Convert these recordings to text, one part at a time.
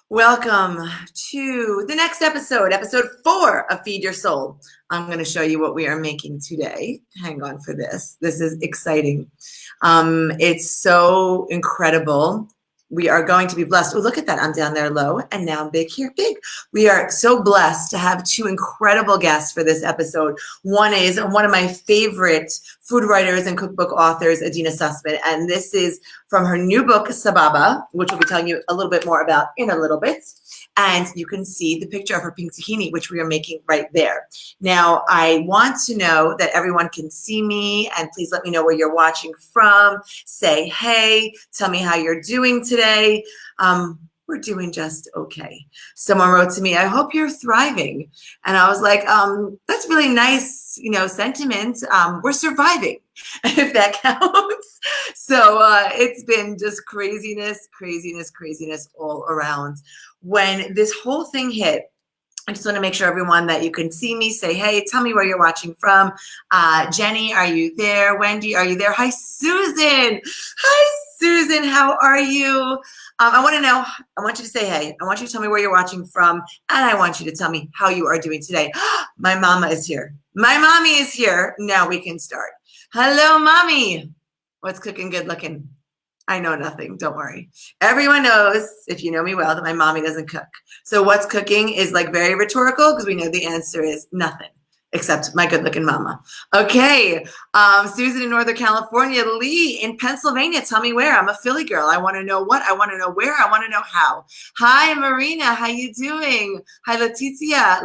Welcome to the next episode 4 of Feed Your Soul. I'm going to show you what we are making today. Hang on for this. This is exciting. It's so incredible. We are going to be blessed. Oh, look at that. I'm down there low, and now I'm big here, big. We are so blessed to have 2 incredible guests for this episode. One is one of my favorite food writers and cookbook authors, Adena Sussman, and this is from her new book, Sababa, which we'll be telling you a little bit more about in a little bit. And you can see the picture of her pink tahini, which we are making right there. Now, I want to know that everyone can see me, and please let me know where you're watching from. Say hey, tell me how you're doing today. We're doing just okay. Someone wrote to me, I hope you're thriving. And I was like, that's really nice, sentiment. We're surviving, if that counts. So it's been just craziness all around. When this whole thing hit, I just want to make sure everyone that you can see me, say, hey, tell me where you're watching from. Jenny, are you there? Wendy, are you there? Hi, Susan. Hi, Susan. How are you? I want to know, I want you to say, hey, I want you to tell me where you're watching from, and I want you to tell me how you are doing today. My mama is here. My mommy is here. Now we can start. Hello, mommy. What's cooking good looking? I know nothing. Don't worry. Everyone knows, if you know me well, that my mommy doesn't cook. So what's cooking is like very rhetorical because we know the answer is nothing except my good-looking mama. Okay. Susan in Northern California. Lee in Pennsylvania. Tell me where. I'm a Philly girl. I want to know what. I want to know where. I want to know how. Hi, Marina. How you doing? Hi, Letitia.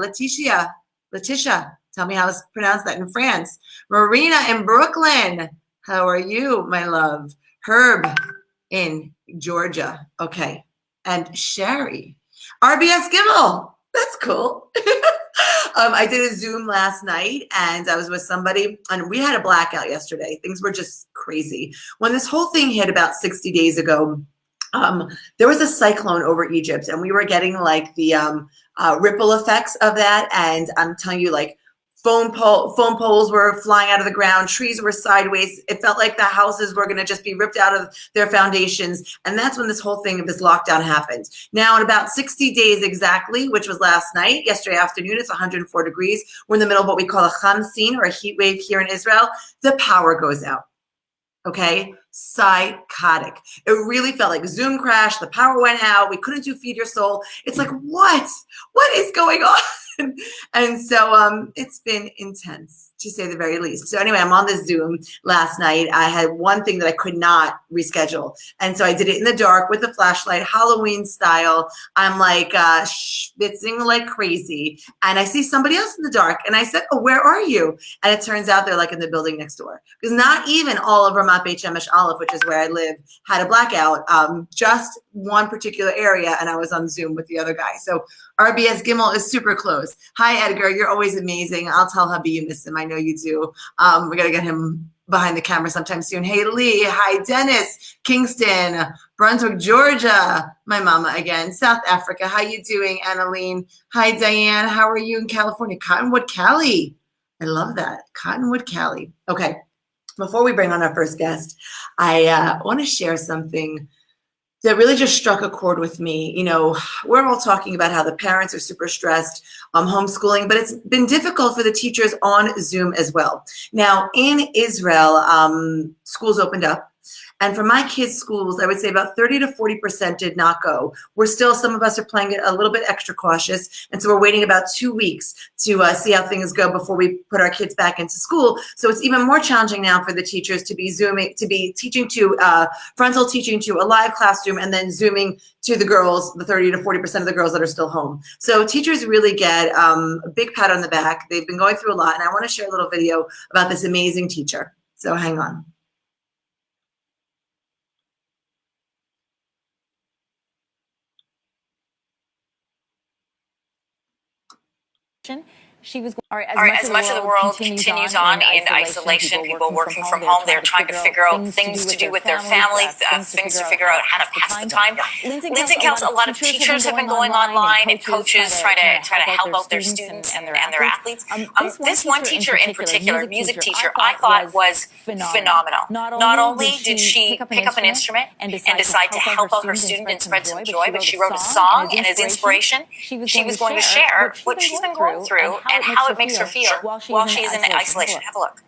Tell me how to pronounce that in France. Marina in Brooklyn. How are you, my love? Herb in Georgia. Okay. And Sherry. RBS Gimmel. That's cool. I did a Zoom last night, and I was with somebody, and we had a blackout yesterday. Things were just crazy. When this whole thing hit about 60 days ago, there was a cyclone over Egypt, and we were getting like the ripple effects of that. And I'm telling you, like, phone poles were flying out of the ground. Trees were sideways. It felt like the houses were going to just be ripped out of their foundations. And that's when this whole thing of this lockdown happened. Now, in about 60 days exactly, which was last night, yesterday afternoon, it's 104 degrees. We're in the middle of what we call a Khamsin, or a heat wave here in Israel. The power goes out. Okay, psychotic. It really felt like Zoom crashed. The power went out. We couldn't do Feed Your Soul. It's like, what is going on? And so it's been intense, to say the very least. So anyway, I'm on this Zoom last night. I had one thing that I could not reschedule. And so I did it in the dark with a flashlight, Halloween style. I'm like schwitzing like crazy. And I see somebody else in the dark. And I said, oh, where are you? And it turns out they're like in the building next door. Because not even all of Ramat Beit Shemesh Aleph, which is where I live, had a blackout. Just one particular area. And I was on Zoom with the other guy. So RBS Gimmel is super close. Hi, Edgar. You're always amazing. I'll tell hubby you miss him. I know you do. We got to get him behind the camera sometime soon. Hey, Lee. Hi, Dennis. Kingston, Brunswick, Georgia. My mama again. South Africa. How you doing, Annaline? Hi, Diane. How are you in California? Cottonwood, Cali. I love that. Cottonwood, Cali. Okay. Before we bring on our first guest, I want to share something that really just struck a chord with me. We're all talking about how the parents are super stressed, homeschooling, but it's been difficult for the teachers on Zoom as well. Now, in Israel, schools opened up. And for my kids' schools, I would say about 30 to 40% did not go. Some of us are playing it a little bit extra cautious. And so we're waiting about 2 weeks to see how things go before we put our kids back into school. So it's even more challenging now for the teachers to be teaching to frontal teaching to a live classroom, and then Zooming to the girls, the 30 to 40% of the girls that are still home. So teachers really get a big pat on the back. They've been going through a lot. And I want to share a little video about this amazing teacher. So hang on. All right, as much of the world continues on in isolation, people working from home, they're trying to figure out things to do with their family, things to figure out how to pass the time. Lindsay counts a lot of teachers have been going online and coaches trying to help out their students and their athletes. This one teacher in particular, music teacher, I thought was phenomenal. Not only did she pick up an instrument and decide to help out her student and spread some joy, but she wrote a song, and as inspiration, she was going to share what she's been going through and how it makes her feel while she's in isolation. Have a look.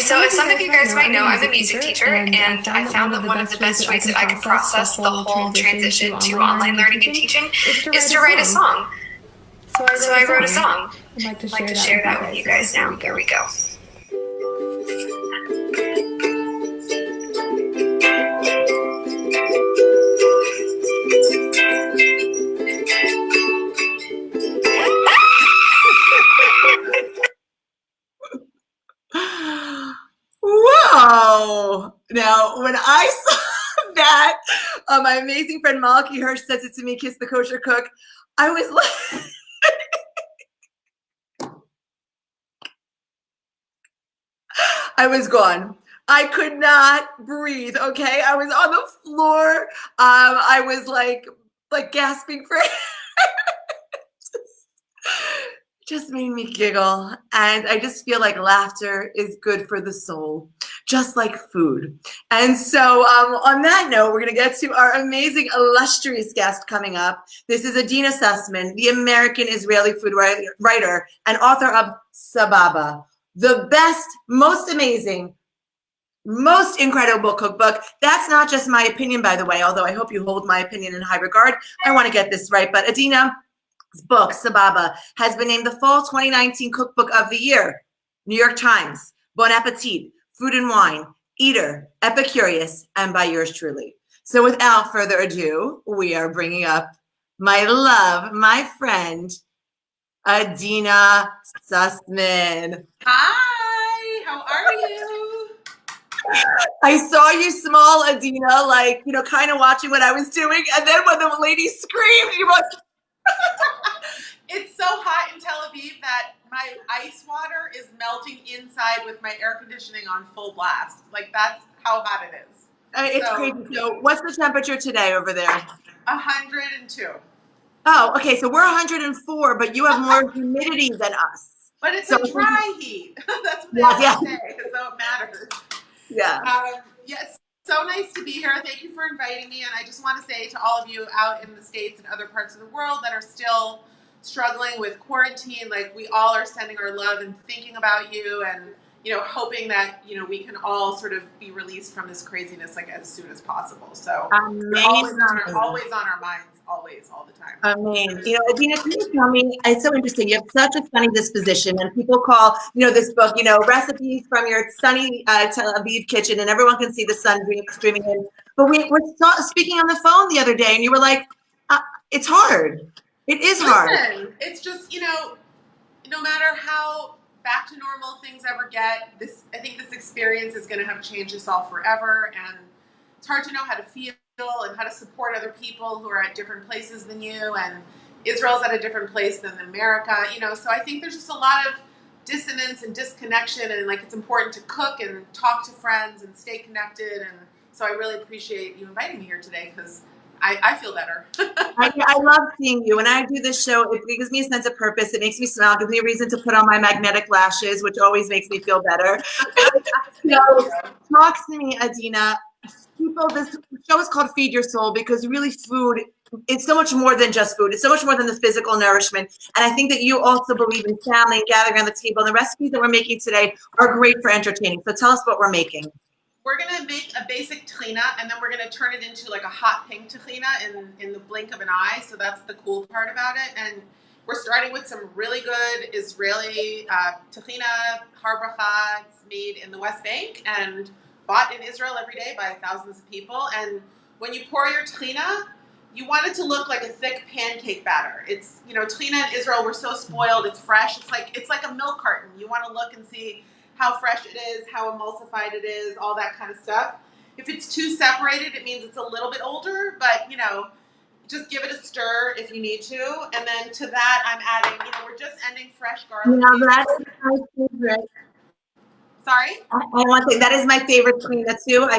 So as some of you guys might know, I'm a music teacher, and I found that one of the best ways that I can process the whole transition to online learning and teaching is to write a song. So I wrote a song. I'd like to share that with you guys now. Here we go. Whoa! Now, when I saw that, my amazing friend Malky Hirsch says it to me, Kiss the Kosher Cook, I was like, I was gone. I could not breathe, okay? I was on the floor. I was like gasping for air. Just made me giggle. And I just feel like laughter is good for the soul, just like food. And so on that note, we're going to get to our amazing, illustrious guest coming up. This is Adena Sussman, the American-Israeli food writer and author of Sababa, the best, most amazing, most incredible cookbook. That's not just my opinion, by the way, although I hope you hold my opinion in high regard. I want to get this right. But Adena's book, Sababa, has been named the Fall 2019 Cookbook of the Year. New York Times, Bon Appetit, Food and Wine, Eater, Epicurious, and by yours truly. So without further ado, we are bringing up my love, my friend, Adena Sussman. Hi, how are you? I saw you small, Adena, like, kind of watching what I was doing. And then when the lady screamed, you were like, It's so hot in Tel Aviv that my ice water is melting inside with my air conditioning on full blast. Like, that's how hot it is. It's crazy. So what's the temperature today over there? 102. Oh, okay. So we're 104, but you have more humidity than us. But it's a dry heat. That's what I say, so it matters. Yeah. Yes. So nice to be here. Thank you for inviting me. And I just want to say to all of you out in the States and other parts of the world that are still struggling with quarantine, like, we all are sending our love and thinking about you, and hoping that we can all sort of be released from this craziness like as soon as possible. So you're always on our minds, always, all the time. Adena, can you tell me, it's so interesting, you have such a sunny disposition, and people call this book recipes from your sunny Tel Aviv kitchen, and everyone can see the sun streaming in. But we were speaking on the phone the other day, and you were like, it's hard. It is hard. It's just, no matter how back to normal things ever get, I think this experience is going to have changed us all forever. And it's hard to know how to feel and how to support other people who are at different places than you. And Israel's at a different place than America, So I think there's just a lot of dissonance and disconnection. And it's important to cook and talk to friends and stay connected. And so I really appreciate you inviting me here today, because I feel better. I love seeing you. When I do this show, it gives me a sense of purpose. It makes me smile. It gives me a reason to put on my magnetic lashes, which always makes me feel better. So, talk to me, Adena. People, this show is called Feed Your Soul because really food, it's so much more than just food. It's so much more than the physical nourishment. And I think that you also believe in family and gathering around the table. And the recipes that we're making today are great for entertaining. So tell us what we're making. We're going to make a basic tahina, and then we're going to turn it into like a hot pink tahina in the blink of an eye. So that's the cool part about it. And we're starting with some really good Israeli tahina, har bracha. It's made in the West Bank and bought in Israel every day by thousands of people. And when you pour your tahina, you want it to look like a thick pancake batter. It's, tahina in Israel, we're so spoiled. It's fresh. It's like a milk carton. You want to look and see how fresh it is, how emulsified it is, all that kind of stuff. If it's too separated, it means it's a little bit older, but Just give it a stir if you need to. And then to that, I'm adding, we're just ending fresh garlic. Now that is my favorite. Sorry? I want to, that is my favorite Trina too.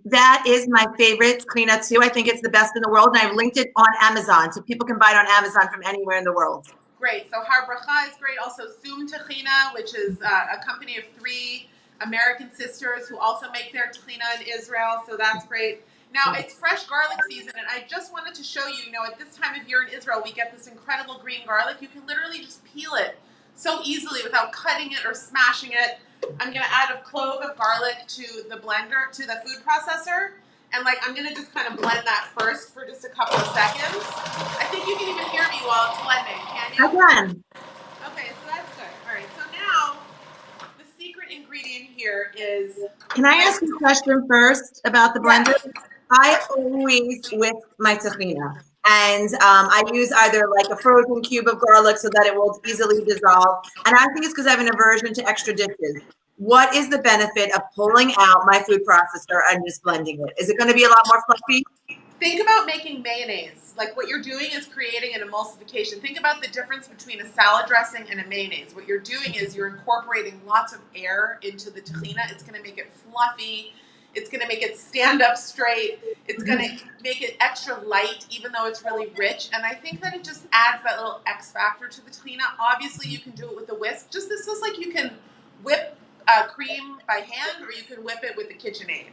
That is my favorite Trina too. I think it's the best in the world. And I've linked it on Amazon. So people can buy it on Amazon from anywhere in the world. Great. So Har Bracha is great. Also Sum Tahina, which is a company of 3 American sisters who also make their tahina in Israel. So that's great. Now it's fresh garlic season, and I just wanted to show you, at this time of year in Israel, we get this incredible green garlic. You can literally just peel it so easily without cutting it or smashing it. I'm going to add a clove of garlic to the blender, to the food processor. And I'm going to just kind of blend that first for just a couple of seconds. I think you can even hear me while it's blending, can you? I can. Okay, so that's good. All right, so now the secret ingredient here is... Can I ask you a question first about the blender? I always whip my tahina. And I use either a frozen cube of garlic so that it will easily dissolve. And I think it's because I have an aversion to extra dishes. What is the benefit of pulling out my food processor and just blending it? Is it going to be a lot more fluffy? Think about making mayonnaise. What you're doing is creating an emulsification. Think about the difference between a salad dressing and a mayonnaise. What you're doing is you're incorporating lots of air into the tahina. It's going to make it fluffy. It's going to make it stand up straight. It's going to make it extra light, even though it's really rich. And I think that it just adds that little X factor to the tahina. Obviously, you can do it with a whisk. This is like you can whip cream by hand, or you can whip it with the KitchenAid.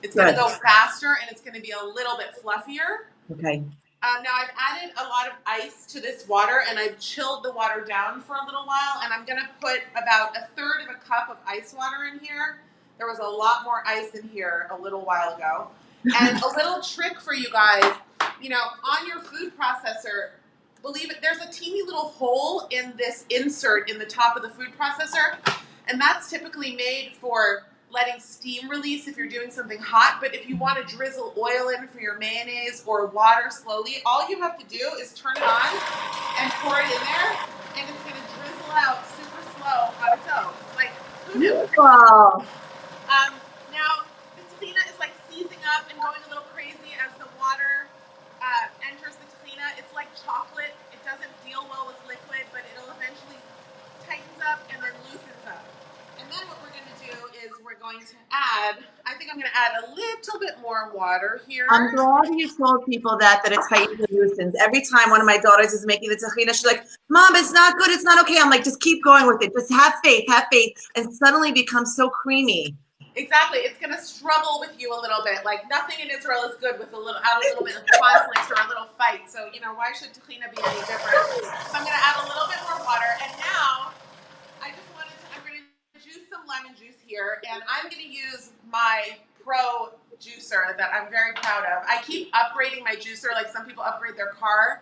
It's going to go faster, and it's going to be a little bit fluffier. Okay. Now I've added a lot of ice to this water, and I've chilled the water down for a little while, and I'm going to put about 1/3 of a cup of ice water in here. There was a lot more ice in here a little while ago. And a little trick for you guys, on your food processor, believe it, there's a teeny little hole in this insert in the top of the food processor, and that's typically made for letting steam release if you're doing something hot. But if you want to drizzle oil in for your mayonnaise or water slowly, all you have to do is turn it on and pour it in there, and it's going to drizzle out super slow on its own. Who knew? Wow. Now, the tahina is seizing up and going a little crazy as the water enters the tahina. It's like chocolate. It doesn't deal well with liquid, but it'll eventually tightens up and then loosens up. And then what we're going to do is we're going to add, I think I'm going to add a little bit more water here. I'm glad you told people that it tightens and loosens. Every time one of my daughters is making the tahina, she's like, Mom, it's not good. It's not okay. I'm like, just keep going with it. Just have faith, and suddenly becomes so creamy. Exactly. It's going to struggle with you a little bit. Nothing in Israel is good with a little bit of conflict or a little fight. So, why should tahina be any different? So I'm going to add a little bit more water. And now I'm going to juice some lemon juice here. And I'm going to use my Pro juicer that I'm very proud of. I keep upgrading my juicer like some people upgrade their car.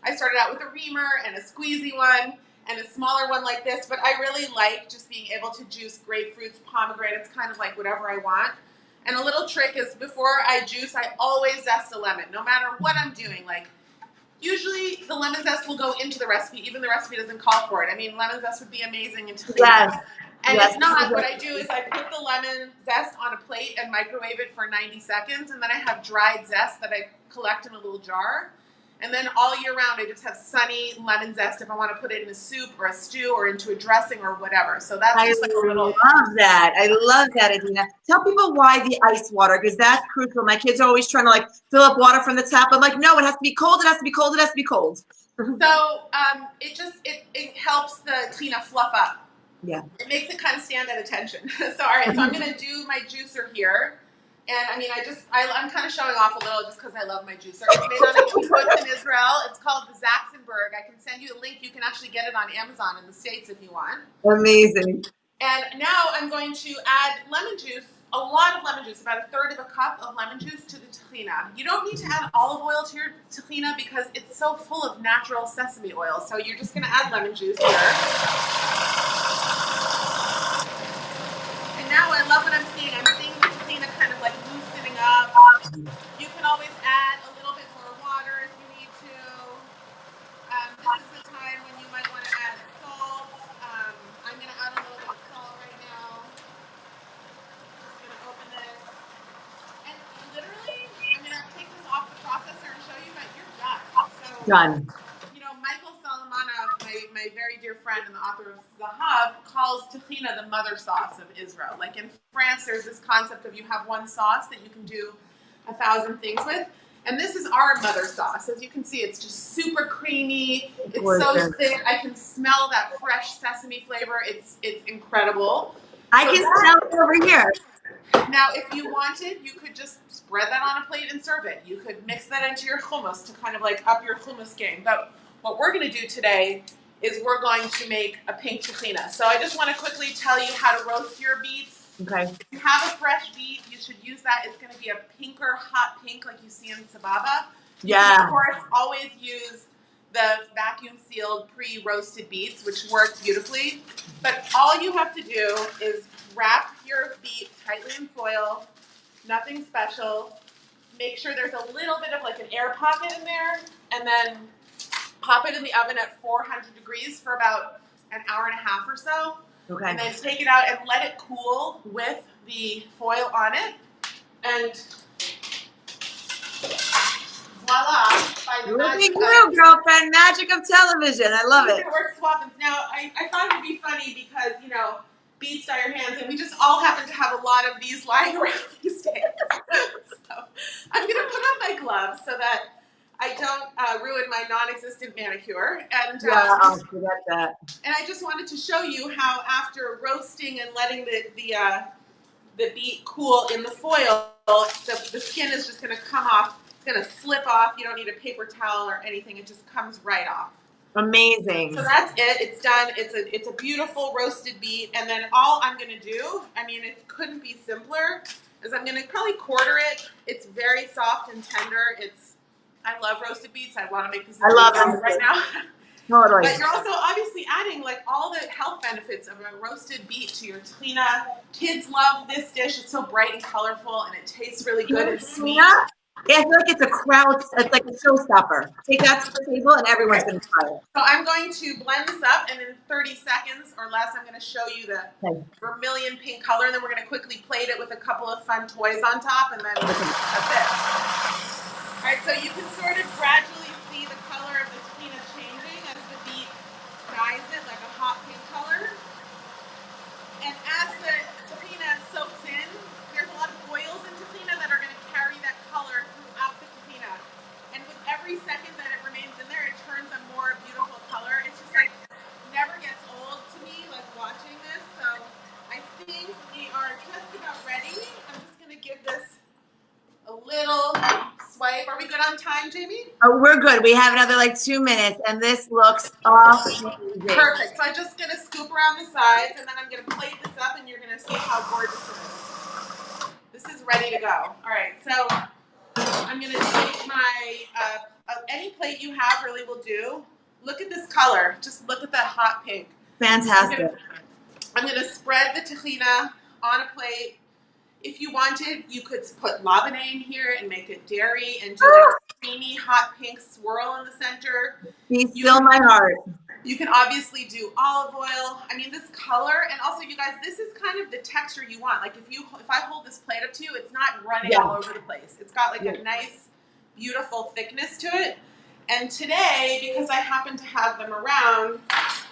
I started out with a reamer and a squeezy one and a smaller one like this, but I really like just being able to juice grapefruits, pomegranates, kind of like whatever I want. And a little trick is before I juice, I always zest a lemon, no matter what I'm doing. Usually the lemon zest will go into the recipe, even the recipe doesn't call for it. I mean, lemon zest would be amazing in tahina. Yes. And if not, what I do is I put the lemon zest on a plate and microwave it for 90 seconds, and then I have dried zest that I collect in a little jar. And then all year round, I just have sunny lemon zest if I want to put it in a soup or a stew or into a dressing or whatever. So that's just a little... love that. I love that, Adena. Tell people why the ice water, because that's crucial. My kids are always trying to fill up water from the tap. I'm like, no, it has to be cold. It has to be cold. It has to be cold. So it helps the tahina fluff up. Yeah. It makes it kind of stand at attention. So all right, so I'm going to do my juicer here. And I mean, I'm kind of showing off a little just because I love my juicer. It's made on a kibbutz in Israel. It's called the Zaxenberg. I can send you a link. You can actually get it on Amazon in the States if you want. Amazing. And now I'm going to add lemon juice, a lot of lemon juice, about 1/3 of a cup of lemon juice to the tahina. You don't need to add olive oil to your tahina because it's so full of natural sesame oil. So you're just going to add lemon juice here. And now I love what I'm seeing. I'm seeing the tahina kind of loosening up. You can always add a little bit more water if you need to. This is the time when you might want to add salt. I'm going to add a little bit of salt right now. Just going to open this. And literally, I'm going to take this off the processor and show you Done. You know, Michael Solomonov, my very dear friend and the author of Zahav, calls tahina the mother sauce of Israel. Like in France, there's this concept of you have one sauce that you can do 1,000 things with. And this is our mother sauce. As you can see, it's just super creamy. It's so thick. I can smell that fresh sesame flavor. It's incredible. I can smell it over here. Now, if you wanted, you could just spread that on a plate and serve it. You could mix that into your hummus to kind of like up your hummus game. But what we're going to do today is we're going to make a pink tahina. So I just want to quickly tell you how to roast your beets. Okay. If you have a fresh beet, you should use that. It's going to be a pinker, hot pink like you see in sababa. You can, of course, always use the vacuum-sealed pre-roasted beets, which work beautifully. But all you have to do is wrap your beet tightly in foil, nothing special. Make sure there's a little bit of like an air pocket in there, and then pop it in the oven at 400 degrees for about an hour and a half or so. Okay. And then take it out and let it cool with the foil on it. And voila. Look at you, girlfriend. Magic of television. I love it. Now, I thought it would be funny because, you know, beets dye your hands, and we just all happen to have a lot of these lying around these days. So I'm going to put on my gloves so that I don't ruin my non-existent manicure. And I'll forget that. And I just wanted to show you how after roasting and letting the beet cool in the foil, the skin is just going to come off. It's going to slip off. You don't need a paper towel or anything. It just comes right off. Amazing. So that's it. It's done. It's a beautiful roasted beet. And then all I'm going to do, I mean, it couldn't be simpler, is I'm going to probably quarter it. It's very soft and tender. I love roasted beets. I want to make this love them right now. Totally. But you're also obviously adding like all the health benefits of a roasted beet to your tahina. Kids love this dish. It's so bright and colorful, and it tastes really good and sweet. Yeah, I feel like it's a crowd. It's like a showstopper. Take that to the table, and everyone's going to try it. So I'm going to blend this up, and in 30 seconds or less, I'm going to show you the vermilion pink color, and then we're going to quickly plate it with a couple of fun toys on top, and then that's it. All right, so you can sort of gradually see the color of the tahina changing as the beet dyes it like a hot pink color. And as the tahina soaks in, there's a lot of oils in tahina that are going to carry that color throughout the tahina. And with every second that it remains in there, it turns a more beautiful color. It's just like never gets old to me, like watching this. So I think we are just about ready. I'm just going to give this a little swipe. Are we good on time, Jamie? Oh, we're good. We have another like 2 minutes, and this looks amazing. Perfect. So I'm just going to scoop around the sides, and then I'm going to plate this up, and you're going to see how gorgeous it is. This is ready to go. All right. So I'm going to take my, any plate you have really will do. Look at this color. Just look at that hot pink. Fantastic. I'm going to spread the tahina on a plate. If you wanted, you could put labneh here and make it dairy and do like a creamy hot pink swirl in the center. Please fill my heart. You can obviously do olive oil. I mean, this color, and also you guys, this is kind of the texture you want. Like if I hold this plate up to you, it's not running all over the place. It's got like a nice, beautiful thickness to it. And today, because I happen to have them around,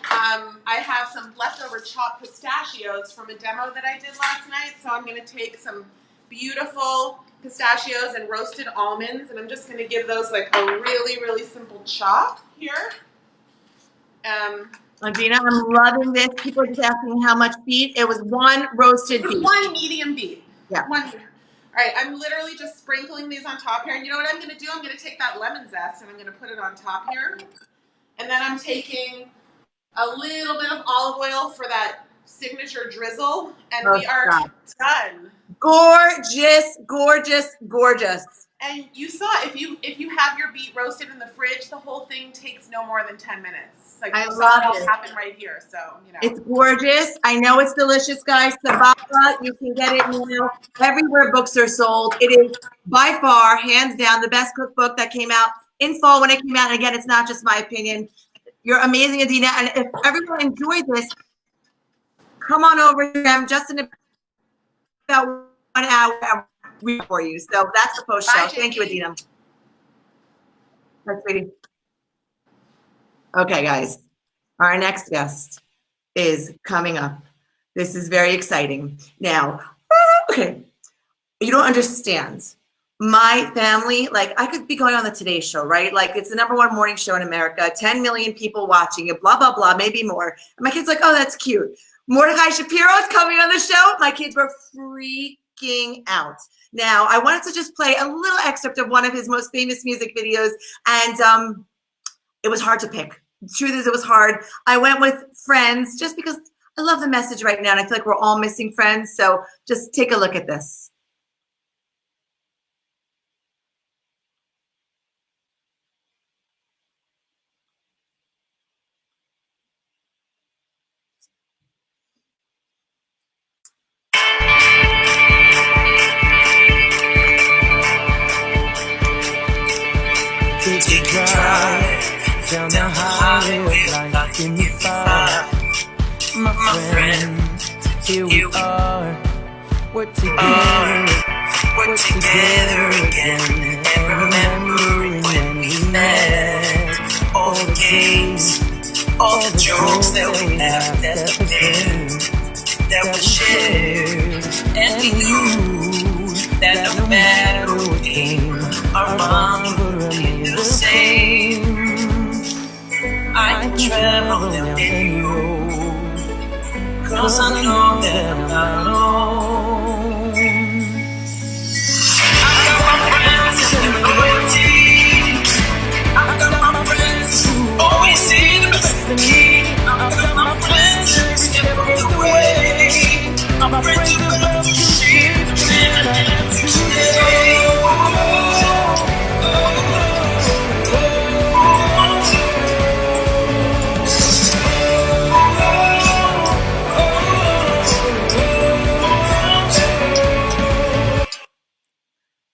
I have some leftover chopped pistachios from a demo that I did last night. So I'm going to take some beautiful pistachios and roasted almonds, and I'm just going to give those like a really, really simple chop here. Adeena, I'm loving this. People are just asking how much beet. It was one roasted beet. One medium beet. Yeah. All right, I'm literally just sprinkling these on top here. And you know what I'm going to do? I'm going to take that lemon zest and I'm going to put it on top here. And then I'm taking a little bit of olive oil for that signature drizzle. And we are done. Gorgeous, gorgeous, gorgeous. And you saw, if you have your beet roasted in the fridge, the whole thing takes no more than 10 minutes. Like, I love it. Happen right here, so you know. It's gorgeous. I know it's delicious, guys. Sababa, you can get it now everywhere books are sold. It is by far, hands down, the best cookbook that came out in fall when it came out. And again, it's not just my opinion. You're amazing, Adeena. And if everyone enjoyed this, come on over to them just in about 1 hour for you. So that's the post show. Thank you, Adeena. That's sweetie. Okay, guys, our next guest is coming up. This is very exciting. Now, okay, you don't understand. My family, like I could be going on the Today Show, right? Like it's the #1 morning show in America, 10 million people watching it, blah, blah, blah, maybe more. And my kid's like, oh, that's cute. Mordechai Shapiro is coming on the show. My kids were freaking out. Now, I wanted to just play a little excerpt of one of his most famous music videos, and it was hard to pick. The truth is, it was hard. I went with Friends just because I love the message right now, and I feel like we're all missing Friends. So just take a look at this. Take a drive down the highway of life in the fire. My friend, here we are. We're together again. And remembering when we met. All the games, all the jokes that we laughed at, the pain that was shared. And we knew that no matter what came, our bond would remain the same. I can travel down any road, 'cause I know that I'm not alone. I've got my friends in the loyalty. I've got my friends who always see the best in me. I've got my friends who step up the way. My friends who love to share and today.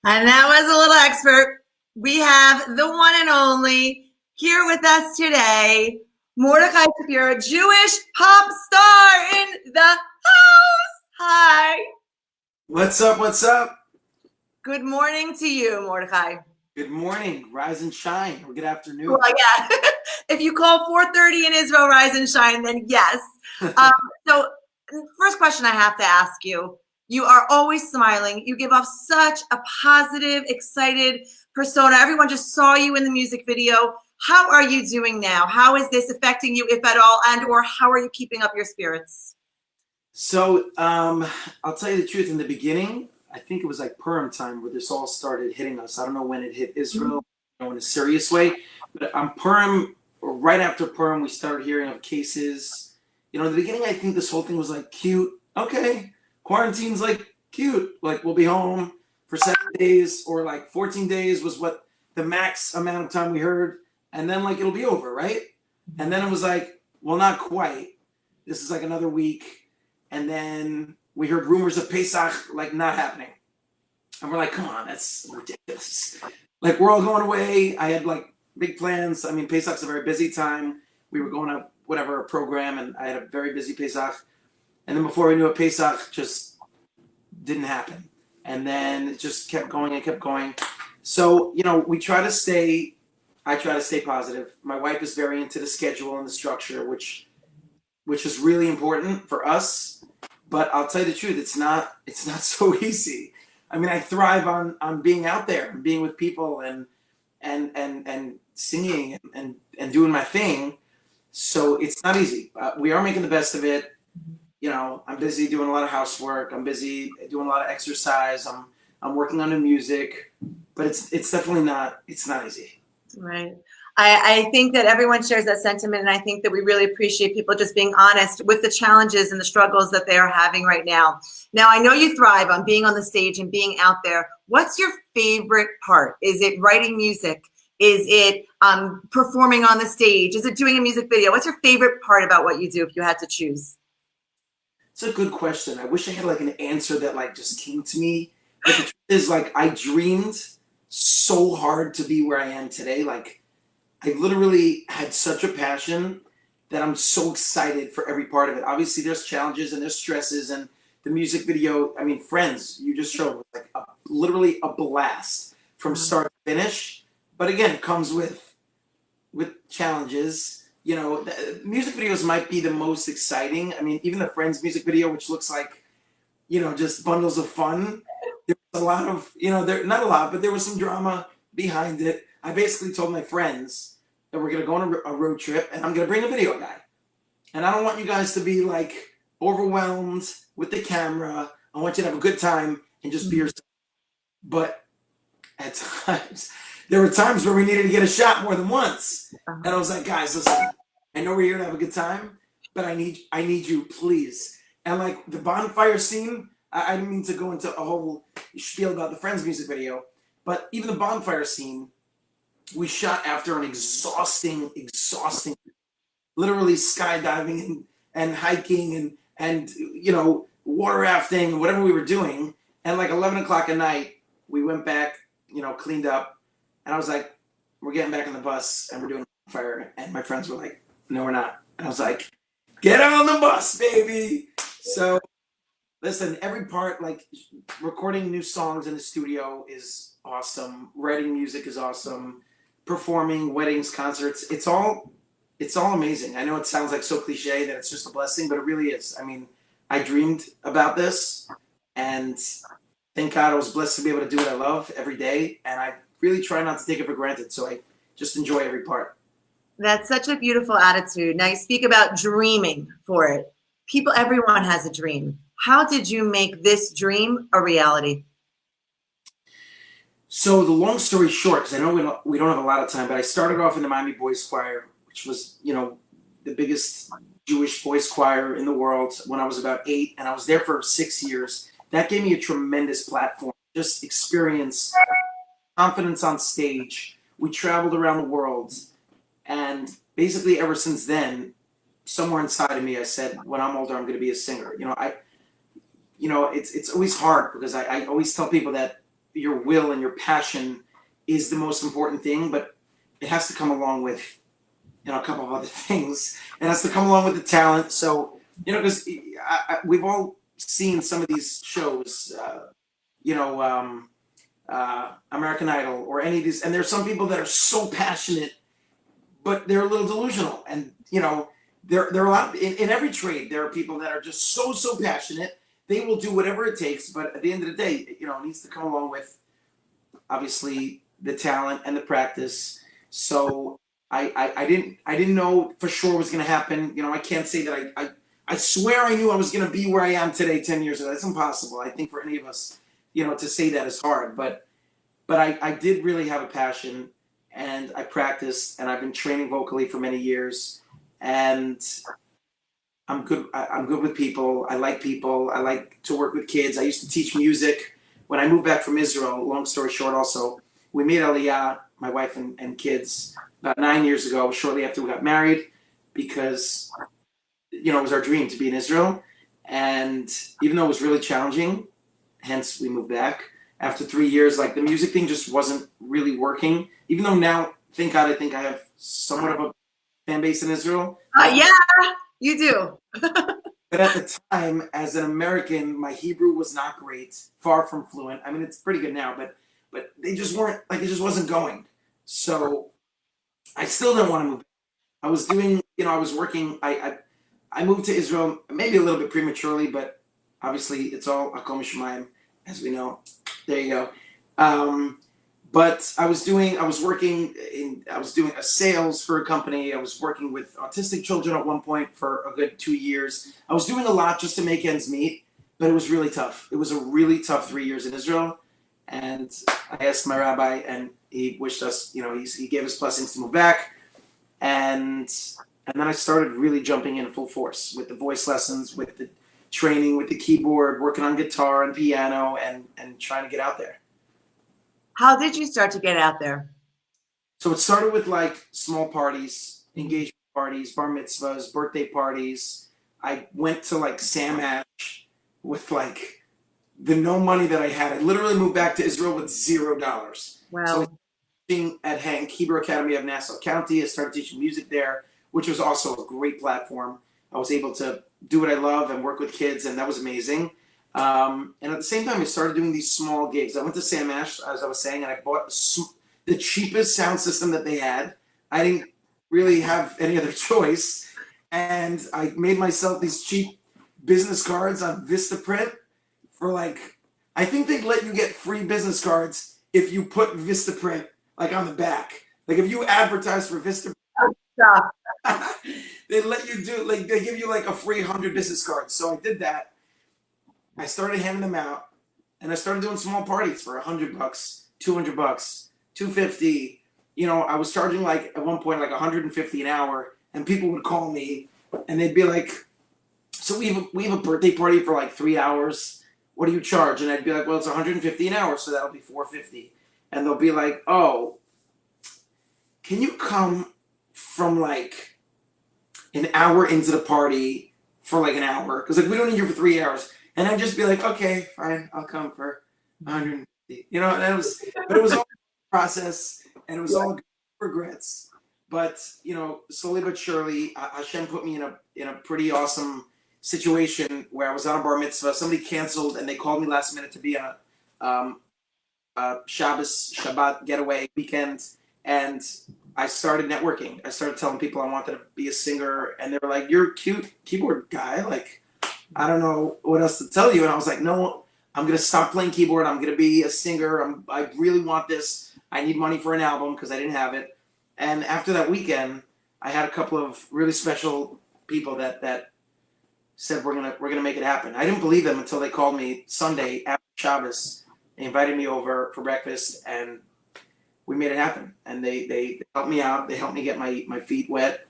And that was a little expert. We have the one and only here with us today, Mordechai Shapiro, Jewish pop star in the house. Hi. What's up? What's up? Good morning to you, Mordechai. Good morning. Rise and shine. Or good afternoon. Well, yeah. If you call 4:30 in Israel rise and shine, then yes. So first question I have to ask you, you are always smiling. You give off such a positive, excited persona. Everyone just saw you in the music video. How are you doing now? How is this affecting you, if at all, and or how are you keeping up your spirits? So I'll tell you the truth. In the beginning, I think it was like Purim time where this all started hitting us. I don't know when it hit Israel, in a serious way, but on Purim, or right after Purim, we started hearing of cases. In the beginning, I think this whole thing was like cute. Okay, quarantine's like cute. Like we'll be home for 7 days, or like 14 days was what the max amount of time we heard, and then like it'll be over, right? And then it was like, well, not quite. This is like another week, and then we heard rumors of Pesach like not happening. And we're like, come on, that's ridiculous. Like we're all going away. I had like big plans. I mean, Pesach's a very busy time. We were going to a program, and I had a very busy Pesach. And then before we knew it, Pesach just didn't happen. And then it just kept going and kept going. So, I try to stay positive. My wife is very into the schedule and the structure, which is really important for us. But I'll tell you the truth, it's not so easy. I mean, I thrive on being out there and being with people and singing and doing my thing. So it's not easy. We are making the best of it. I'm busy doing a lot of housework. I'm busy doing a lot of exercise. I'm working on the music, but it's definitely not easy. Right. I think that everyone shares that sentiment, and I think that we really appreciate people just being honest with the challenges and the struggles that they are having right now. Now, I know you thrive on being on the stage and being out there. What's your favorite part? Is it writing music? Is it performing on the stage? Is it doing a music video? What's your favorite part about what you do if you had to choose? It's a good question. I wish I had like an answer that like just came to me. But the truth is, like, I dreamed so hard to be where I am today. Like, I literally had such a passion that I'm so excited for every part of it. Obviously, there's challenges and there's stresses, and the music video, I mean, Friends, you just showed like literally a blast from start to finish. But again, it comes with challenges. you know, the music videos might be the most exciting. I mean, even the Friends music video, which looks like, you know, just bundles of fun. There was a lot of, you know, there not a lot, but there was some drama behind it. I basically told my friends that we're gonna go on a road trip, and I'm gonna bring a video guy. And I don't want you guys to be like overwhelmed with the camera. I want you to have a good time and just be yourself. But at times, there were times where we needed to get a shot more than once. And I was like, guys, listen, I know we're here to have a good time, but I need you, please. And like the bonfire scene, I didn't mean to go into a whole spiel about the Friends music video, but even the bonfire scene, we shot after an exhausting, literally skydiving and hiking and you know, water rafting and whatever we were doing. And like 11 o'clock at night, we went back, you know, cleaned up, and I was like, we're getting back on the bus and we're doing fire. And my friends were like, no, we're not. And I was like, get on the bus, baby. So listen, every part, like recording new songs in the studio is awesome. Writing music is awesome. Performing weddings, concerts, it's all amazing. I know it sounds like so cliche that it's just a blessing, but it really is. I mean, I dreamed about this, and thank God I was blessed to be able to do what I love every day, and I really try not to take it for granted, so I just enjoy every part. That's such a beautiful attitude. Now you speak about dreaming for it. Everyone has a dream. How did you make this dream a reality? So the long story short, because I know we don't have a lot of time, but I started off in the Miami Boys Choir, which was, you know, the biggest Jewish boys choir in the world when I was about 8, and I was there for 6 years. That gave me a tremendous platform, just experience, confidence on stage. We traveled around the world, and basically ever since then, somewhere inside of me, I said, when I'm older, I'm going to be a singer. It's always hard because I always tell people that your will and your passion is the most important thing, but it has to come along with, you know, a couple of other things. It has to come along with the talent. So, you know, because we've all seen some of these shows, American Idol or any of these, and there's some people that are so passionate, but they're a little delusional. And, you know, there are a lot, in every trade, there are people that are just so passionate. They will do whatever it takes, but at the end of the day, you know, it needs to come along with, obviously, the talent and the practice. So I didn't know for sure what was going to happen. You know, I can't say that I swear I knew I was going to be where I am today 10 years ago. That's impossible. I think for any of us, you know, to say that is hard. But I did really have a passion, and I practiced, and I've been training vocally for many years, and I'm good with people. I like people. I like to work with kids. I used to teach music. When I moved back from Israel, long story short also, we made Aliyah, my wife and kids, about 9 years ago, shortly after we got married, because, you know, it was our dream to be in Israel. And even though it was really challenging, hence we moved back. After 3 years, like the music thing just wasn't really working. Even though now, thank God, I think I have somewhat of a fan base in Israel. Yeah, you do. But at the time, as an American, my Hebrew was not great, far from fluent. I mean, it's pretty good now, but they just weren't, like, it just wasn't going. So I still didn't want to move. I was doing, you know, I was working. I moved to Israel maybe a little bit prematurely, but obviously it's all Hakom Shemayim, as we know. There you go. But I was doing a sales for a company. I was working with autistic children at one point for a good 2 years. I was doing a lot just to make ends meet, but it was really tough. It was a really tough 3 years in Israel. And I asked my rabbi, and he wished us, you know, he gave us blessings to move back. And then I started really jumping in full force with the voice lessons, with the training, with the keyboard, working on guitar and piano, and trying to get out there. How did you start to get out there? So it started with like small parties, engagement parties, bar mitzvahs, birthday parties. I went to like Sam Ash with like the no money that I had. I literally moved back to Israel with $0. Wow. So I was teaching at Hank Hebrew Academy of Nassau County. I started teaching music there, which was also a great platform. I was able to do what I love and work with kids, and that was amazing. And at the same time, I started doing these small gigs. I went to Sam Ash, as I was saying, and I bought the cheapest sound system that they had. I didn't really have any other choice. And I made myself these cheap business cards on Vistaprint for like, I think they'd let you get free business cards if you put Vistaprint like on the back. Like if you advertise for Vistaprint, Stop. they let you do like they give you like a free 100 business cards. So I did that. I started handing them out, and I started doing small parties for $100, $200, $250. You know, I was charging like at one point like $150 an hour, and people would call me, and they'd be like, "So we have a birthday party for like 3 hours. What do you charge?" And I'd be like, "Well, it's $150 an hour, so that'll be $450." And they'll be like, "Oh, can you come from like an hour into the party for like an hour? Because like we don't need you for 3 hours." And I'd just be like, "Okay, fine, I'll come for 150." You know, and it was all a process, and it was all regrets. But you know, slowly but surely, Hashem put me in a pretty awesome situation where I was on a bar mitzvah. Somebody canceled, and they called me last minute to be on a Shabbat getaway weekend, and I started networking. I started telling people I wanted to be a singer, and they were like, "You're a cute keyboard guy, like." I don't know what else to tell you. And I was like, no, I'm going to stop playing keyboard. I'm going to be a singer. I really want this. I need money for an album because I didn't have it. And after that weekend, I had a couple of really special people that said, we're gonna make it happen. I didn't believe them until they called me Sunday after Shabbos. They invited me over for breakfast, and we made it happen. And they helped me out. They helped me get my feet wet.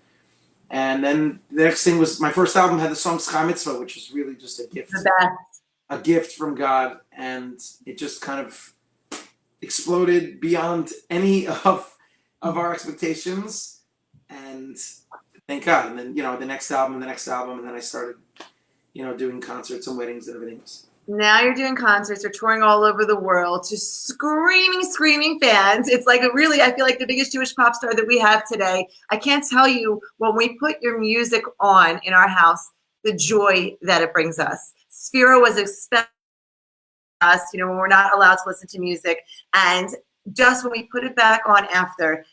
And then the next thing was my first album had the song Schar Mitzvah, which was really just a gift from God. And it just kind of exploded beyond any of our expectations. And thank God. And then, you know, the next album, and then I started, you know, doing concerts and weddings and everything else. Now you're doing concerts, you're touring all over the world to screaming fans. It's like I feel like the biggest Jewish pop star that we have today. I can't tell you, when we put your music on in our house, the joy that it brings us. Sphero was expecting us, you know, when we're not allowed to listen to music. And just when we put it back on after,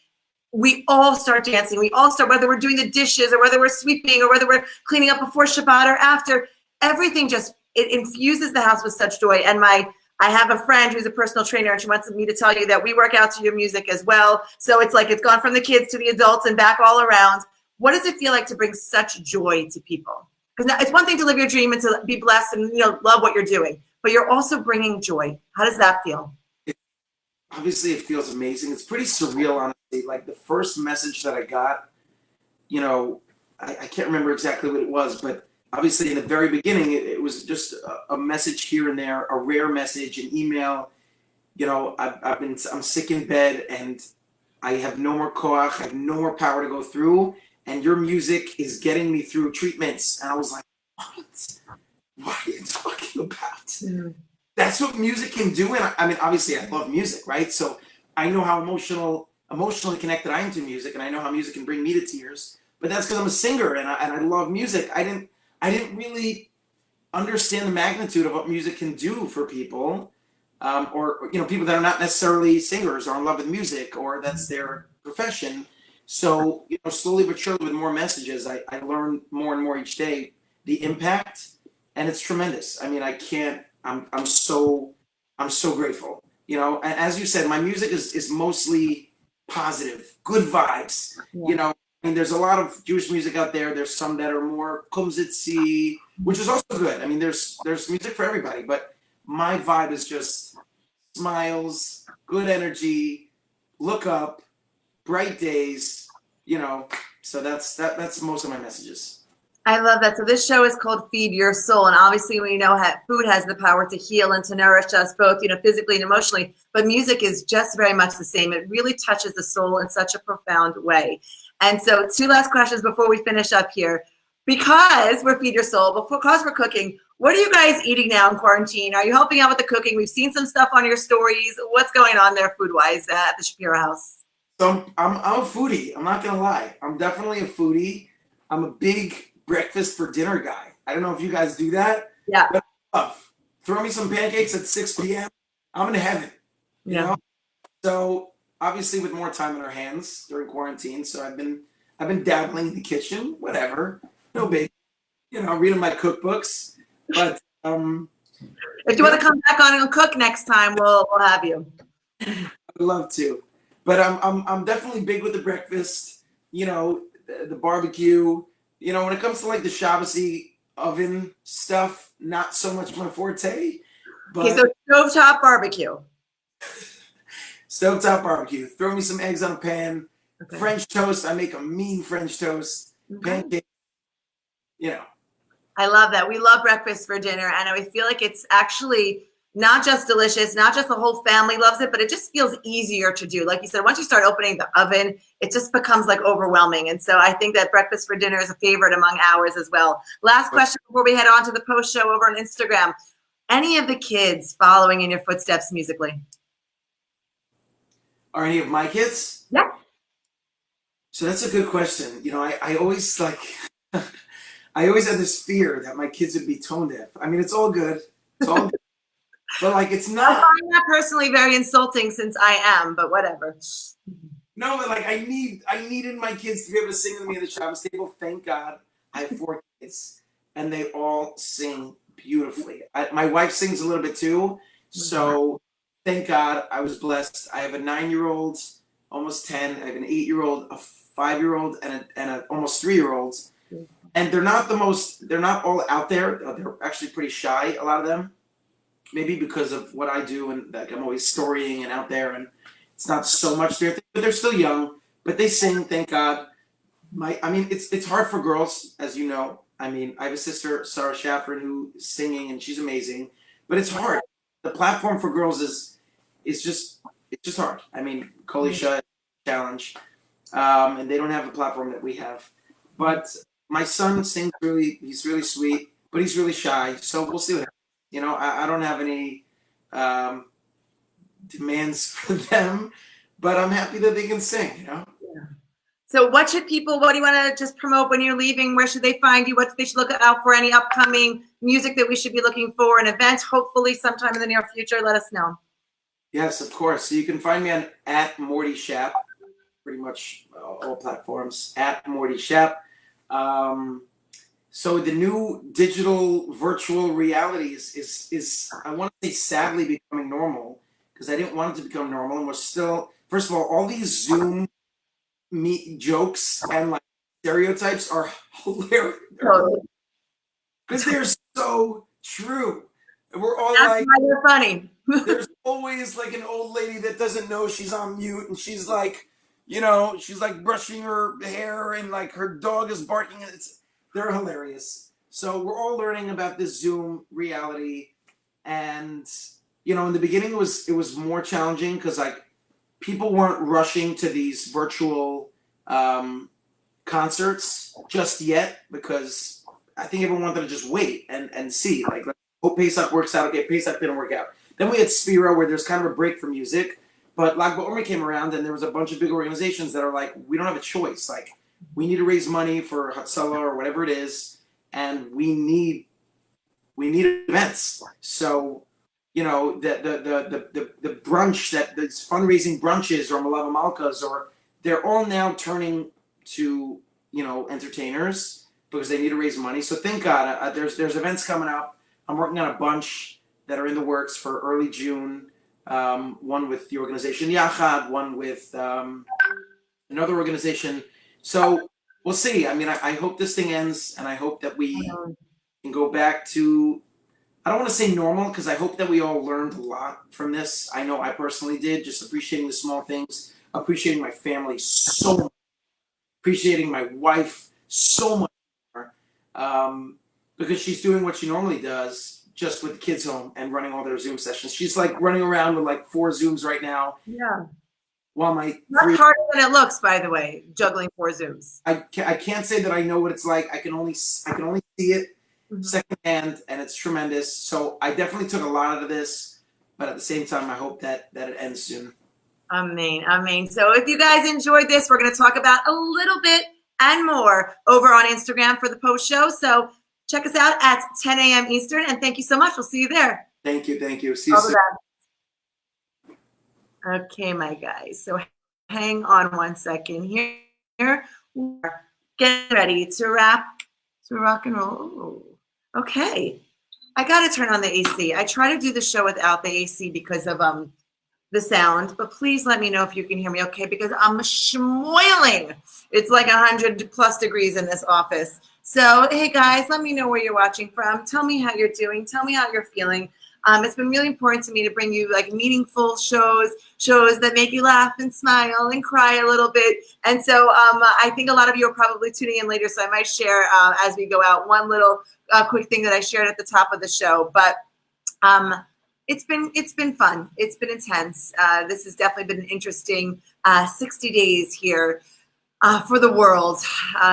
we all start dancing. We all start, whether we're doing the dishes or whether we're sweeping or whether we're cleaning up before Shabbat or after, everything just, it infuses the house with such joy. And I have a friend who's a personal trainer, and she wants me to tell you that we work out to your music as well. So it's like it's gone from the kids to the adults and back all around. What does it feel like to bring such joy to people? Because it's one thing to live your dream and to be blessed and, you know, love what you're doing, but you're also bringing joy. How does that feel? Obviously, it feels amazing. It's pretty surreal, honestly. Like the first message that I got, you know, I can't remember exactly what it was, but obviously in the very beginning, it was just a message here and there, a rare message, an email. You know, I'm sick in bed and I have no more koach, I have no more power to go through, and your music is getting me through treatments. And I was like, what are you talking about? Mm-hmm. That's what music can do. And I mean, obviously I love music, right? So I know how emotionally connected I am to music, and I know how music can bring me to tears, but that's because I'm a singer and I love music. I didn't really understand the magnitude of what music can do for people, or you know, people that are not necessarily singers or in love with music or that's their profession. So you know, slowly but surely, with more messages, I learn more and more each day the impact, and it's tremendous. I mean, I'm so grateful. You know, and as you said, my music is mostly positive, good vibes. Yeah. You know. I mean, there's a lot of Jewish music out there. There's some that are more kumzitzi, which is also good. I mean, there's music for everybody, but my vibe is just smiles, good energy, look up, bright days, you know. So that's most of my messages. I love that. So this show is called Feed Your Soul. And obviously we know food has the power to heal and to nourish us both, you know, physically and emotionally, but music is just very much the same. It really touches the soul in such a profound way. And so 2 last questions before we finish up here. Because we're Feed Your Soul, because we're cooking, what are you guys eating now in quarantine? Are you helping out with the cooking? We've seen some stuff on your stories. What's going on there food-wise at the Shapiro house? So I'm a foodie. I'm not going to lie. I'm definitely a foodie. I'm a big breakfast for dinner guy. I don't know if you guys do that. Yeah. But I love. Throw me some pancakes at 6 p.m. I'm in heaven. You know? So obviously with more time in our hands during quarantine, so I've been I've been dabbling in the kitchen, whatever, no big, reading my cookbooks. But if you want to come back on and cook next time, we'll have you. I'd love to. But I'm definitely big with the breakfast. The barbecue. When it comes to like the Shabbosy oven stuff, not so much my forte. But Okay, so stovetop barbecue. Stovetop barbecue. Throw me some eggs on a pan. Okay. French toast. I make a mean French toast. Pancakes. I love that. We love breakfast for dinner, and I feel like it's actually not just delicious, not just the whole family loves it, but it just feels easier to do. Like you said, once you start opening the oven, it just becomes like overwhelming. And so I think that breakfast for dinner is a favorite among ours as well. Last question before we head on to the post show over on Instagram. Any of the kids following in your footsteps musically? Are any of my kids? Yeah. So that's a good question. I always I always had this fear that my kids would be tone deaf. I mean, it's all good. It's all good. But it's not. I find that personally very insulting since I am, but whatever. No, but I needed my kids to be able to sing with me at the Shabbos table. Thank God I have 4 kids, and they all sing beautifully. My wife sings a little bit too, so thank God I was blessed. I have a 9-year-old, almost 10. I have an 8-year-old, a 5-year-old, and an almost 3-year-old. And they're not all out there. They're actually pretty shy, a lot of them. Maybe because of what I do and I'm always storying and out there, and it's not so much their thing, but they're still young. But they sing, thank God. It's hard for girls, as you know. I have a sister, Sarah Schaffer, who's singing, and she's amazing. But it's hard. The platform for girls is just hard. Kolisha challenge, and they don't have the platform that we have. But my son sings he's really sweet, but he's really shy. So we'll see what happens. I don't have any demands for them, but I'm happy that they can sing, Yeah. So what do you want to just promote when you're leaving? Where should they find you? What they should look out for? Any upcoming music that we should be looking for? An event, hopefully sometime in the near future? Let us know. Yes, of course. So you can find me on @Mordechai, pretty much all platforms, @Mordechai. So the new digital virtual reality is I want to say sadly becoming normal, because I didn't want it to become normal, and we're still, first of all these Zoom jokes and stereotypes are hilarious because they're so true. And we're all That's why they're funny. There's always an old lady that doesn't know she's on mute, and she's she's brushing her hair, and her dog is barking. They're hilarious. So we're all learning about this Zoom reality, and in the beginning it was more challenging because people weren't rushing to these virtual concerts just yet, because I think everyone wanted to just wait and see. Hope Pesach works out. Okay, Pesach didn't work out. Then we had Spiro, where there's kind of a break from music. But Lag BaOmer came around, and there was a bunch of big organizations that are we don't have a choice. We need to raise money for Hatzalah or whatever it is, and we need events. So, the brunch, these fundraising brunches or Malava Malkas, they're all now turning to entertainers because they need to raise money. So thank God there's events coming up. I'm working on a bunch that are in the works for early June. One with the organization Yachad, one with another organization. So we'll see. I hope this thing ends, and I hope that we can go back to, I don't want to say normal, because I hope that we all learned a lot from this. I know I personally did, just appreciating the small things, appreciating my family so much, appreciating my wife so much more, because she's doing what she normally does, just with the kids home and running all their Zoom sessions. She's running around with 4 Zooms right now. Yeah. While my Much harder than it looks, by the way, juggling 4 Zooms. I can't say that I know what it's like. I can only see it secondhand, and it's tremendous. So I definitely took a lot out of this, but at the same time, I hope that it ends soon. Amen. So if you guys enjoyed this, we're going to talk about a little bit and more over on Instagram for the post show. So check us out at 10 a.m. Eastern, and thank you so much. We'll see you there. Thank you. See you soon. Okay, my guys. So hang on one second here. Get ready to rock and roll. Ooh. Okay. I got to turn on the AC. I try to do the show without the AC because of the sound, but please let me know if you can hear me okay, because I'm schmoiling. It's like 100+ degrees in this office. So, hey guys, let me know where you're watching from. Tell me how you're doing. Tell me how you're feeling. It's been really important to me to bring you like meaningful shows that make you laugh and smile and cry a little bit. And so I think a lot of you are probably tuning in later, so I might share as we go out one little quick thing that I shared at the top of the show. But it's been fun. It's been intense. This has definitely been an interesting 60 days here for the world,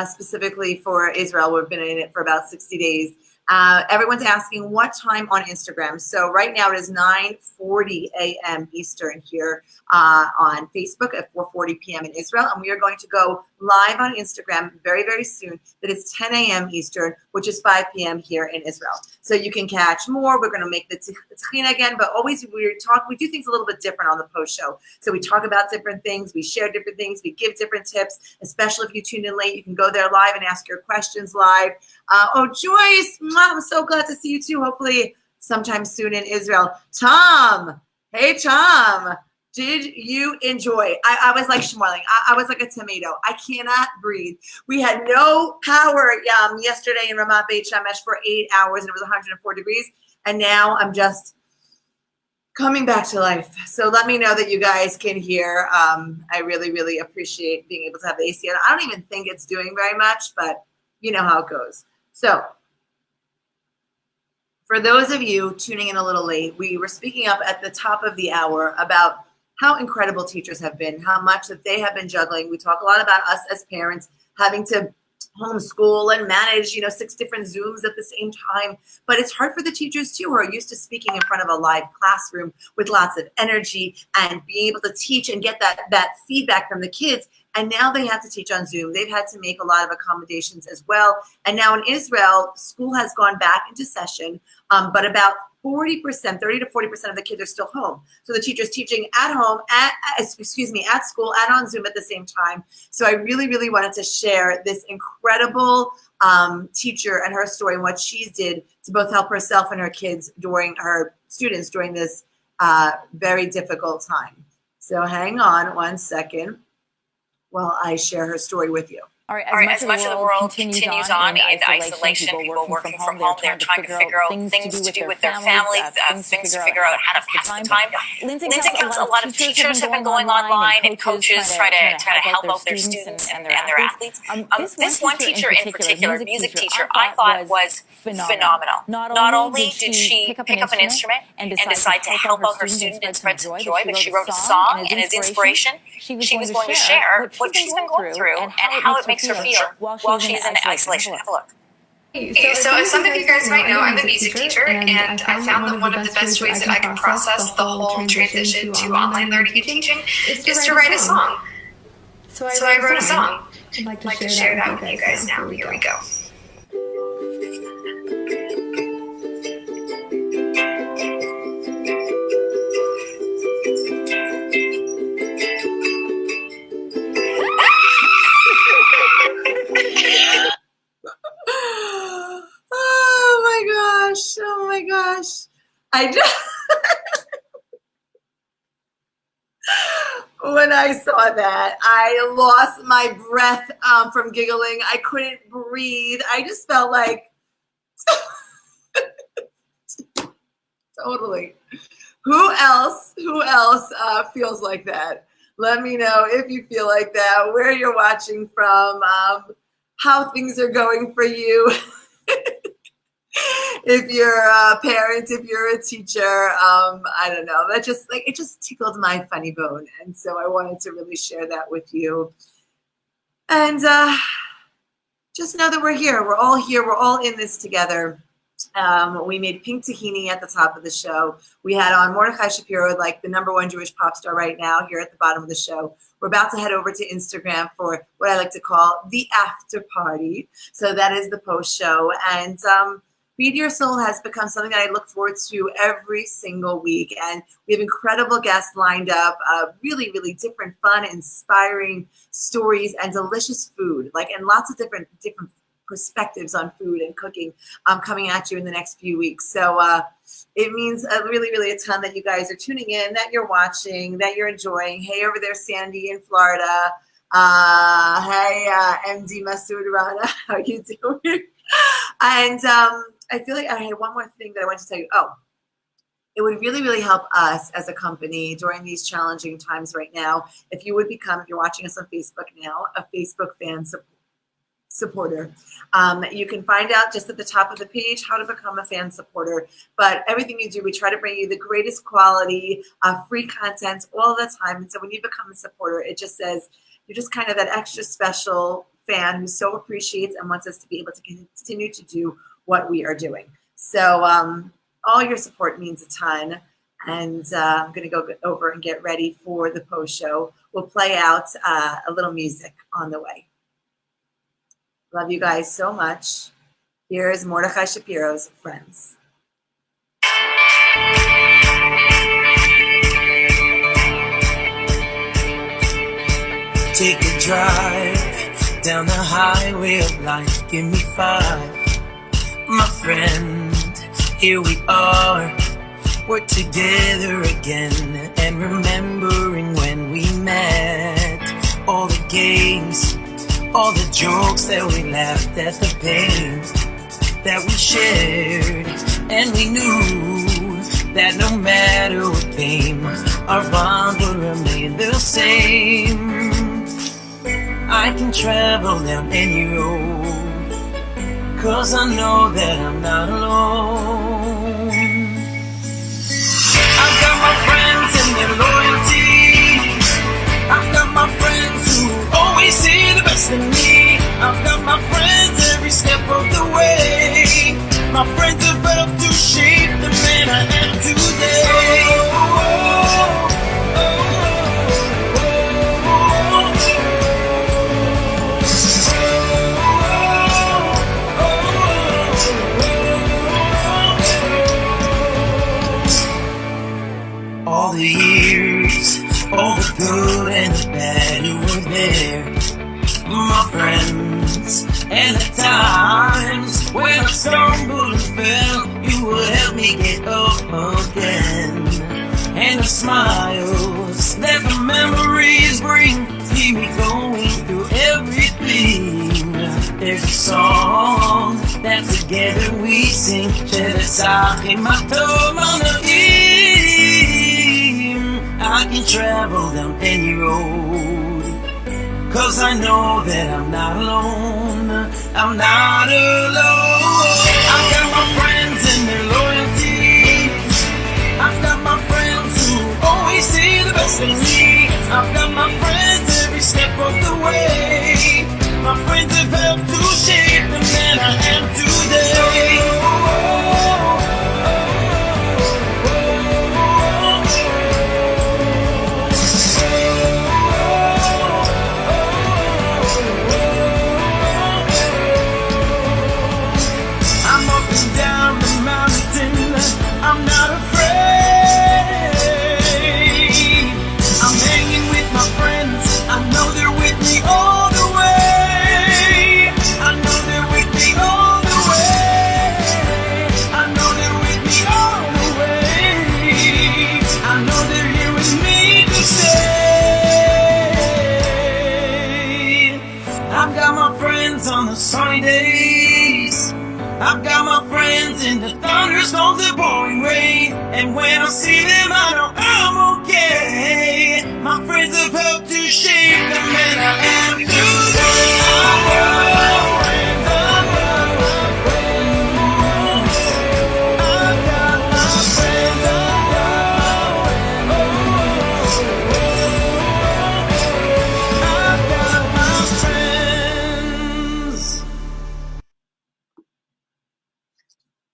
specifically for Israel. We've been in it for about 60 days. Everyone's asking what time on Instagram. So right now it is 9:40 a.m. Eastern here on Facebook at 4:40 p.m. in Israel. And we are going to go live on Instagram very, very soon. That is 10 a.m. Eastern, which is 5 p.m. here in Israel. So you can catch more. We're going to make the Tahini again, but always we do things a little bit different on the post show. So we talk about different things. We share different things. We give different tips, especially if you tuned in late. You can go there live and ask your questions live. Oh, Joyce, I'm so glad to see you too. Hopefully sometime soon in Israel. Tom, hey, Tom, did you enjoy? I was like schmoiling. I was like a tomato. I cannot breathe. We had no power yesterday in Ramat Beit Shemesh for 8 hours, and it was 104 degrees. And now I'm just coming back to life. So let me know that you guys can hear. I really, really appreciate being able to have the AC. I don't even think it's doing very much, but you know how it goes. So for those of you tuning in a little late, we were speaking up at the top of the hour about how incredible teachers have been, how much that they have been juggling. We talk a lot about us as parents having to homeschool and manage, 6 different Zooms at the same time. But it's hard for the teachers too, who are used to speaking in front of a live classroom with lots of energy and being able to teach and get that feedback from the kids. And now they have to teach on Zoom. They've had to make a lot of accommodations as well. And now in Israel, school has gone back into session, but about 30 to 40% of the kids are still home. So the teacher's teaching at home, at school, and on Zoom at the same time. So I really, really wanted to share this incredible teacher and her story and what she did to both help herself and her kids during this very difficult time. So hang on one second while I share her story with you. All right, as much of the world continues on in isolation, people working from home, they're trying to figure out things to do with their family, things to figure out how to pass the time. Lindsay counts a lot of teachers have been going online, and coaches try to help out their students and their athletes. This one teacher in particular, music teacher, I thought was phenomenal. Not only did she pick up an instrument and decide to help out her students and spread some joy, but she wrote a song, and as inspiration, she was going to share what she's been going through and how it makes her feel while she's in isolation. Have a look. So as some of you guys might know, I'm a music teacher, and I found that one of the best ways that I can process the whole transition to online learning and teaching is to write a song. So I wrote a song. I'd like to share that with you guys now. Here we go. Oh my gosh. I just when I saw that, I lost my breath from giggling. I couldn't breathe. I just felt like totally. Who else feels like that? Let me know if you feel like that, where you're watching from, how things are going for you. If you're a parent, if you're a teacher, I don't know. That just it just tickled my funny bone, and so I wanted to really share that with you. And just know that we're here. We're all here. We're all in this together. We made Pink Tahini at the top of the show. We had on Morai Shapiro, like the #1 Jewish pop star right now, here at the bottom of the show. We're about to head over to Instagram for what I like to call the after party. So that is the post show. And Feed Your Soul has become something that I look forward to every single week. And we have incredible guests lined up, really, really different, fun, inspiring stories and delicious food, and lots of different perspectives on food and cooking coming at you in the next few weeks. So it means really, really a ton that you guys are tuning in, that you're watching, that you're enjoying. Hey, over there, Sandy in Florida. Hey, MD Masood Rana, how you doing? And I feel like I had one more thing that I wanted to tell you. Oh, it would really, really help us as a company during these challenging times right now if you would become, if you're watching us on Facebook now, a Facebook fan supporter. You can find out just at the top of the page how to become a fan supporter. But everything you do, we try to bring you the greatest quality, free content all the time. And so when you become a supporter, it just says you're just kind of that extra special fan who so appreciates and wants us to be able to continue to do what we are doing. So all your support means a ton. And I'm going to go over and get ready for the post show. We'll play out a little music on the way. Love you guys so much. Here is Mordechai Shapiro's Friends. Take a drive down the highway of life. Give me 5, my friend. Here we are, we're together again, and remembering when we met, all the games, all the jokes that we laughed at, the pain that we shared, and we knew that no matter what came, our bond would remain the same. I can travel down any road, 'cause I know that I'm not alone. I've got my friends and their loyalty. I've got my friends who always see the best in me. I've got my friends every step of the way. My friends have helped to shape the man I am today. All the years, all the good and the bad, you were there, my friends. And the times when I stumbled and fell, you would help me get up again. And the smiles that the memories bring keep me going through everything. There's a song that together we sing, in my I can travel down any road, 'cause I know that I'm not alone. I'm not alone. I've got my friends and their loyalty. I've got my friends who always see the best in me. I've got my friends every step of the way. My friends have helped to shape the man I am today. Down the mountain, I'm not afraid. I'm hanging with my friends, I know they're with me all the way. I know they're with me all the way. I know they're with me all the way. I know they're here with me to stay. I've got my friends on the sunny days. I've got my friends in the thunderstorms, the pouring rain. And when I see them, I know I'm okay. My friends have helped to shape the man I am today.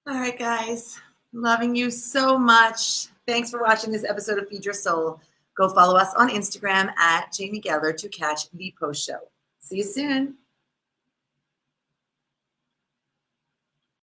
All right, guys. Loving you so much. Thanks for watching this episode of Feed Your Soul. Go follow us on Instagram at Jamie Geller to catch the post show. See you soon.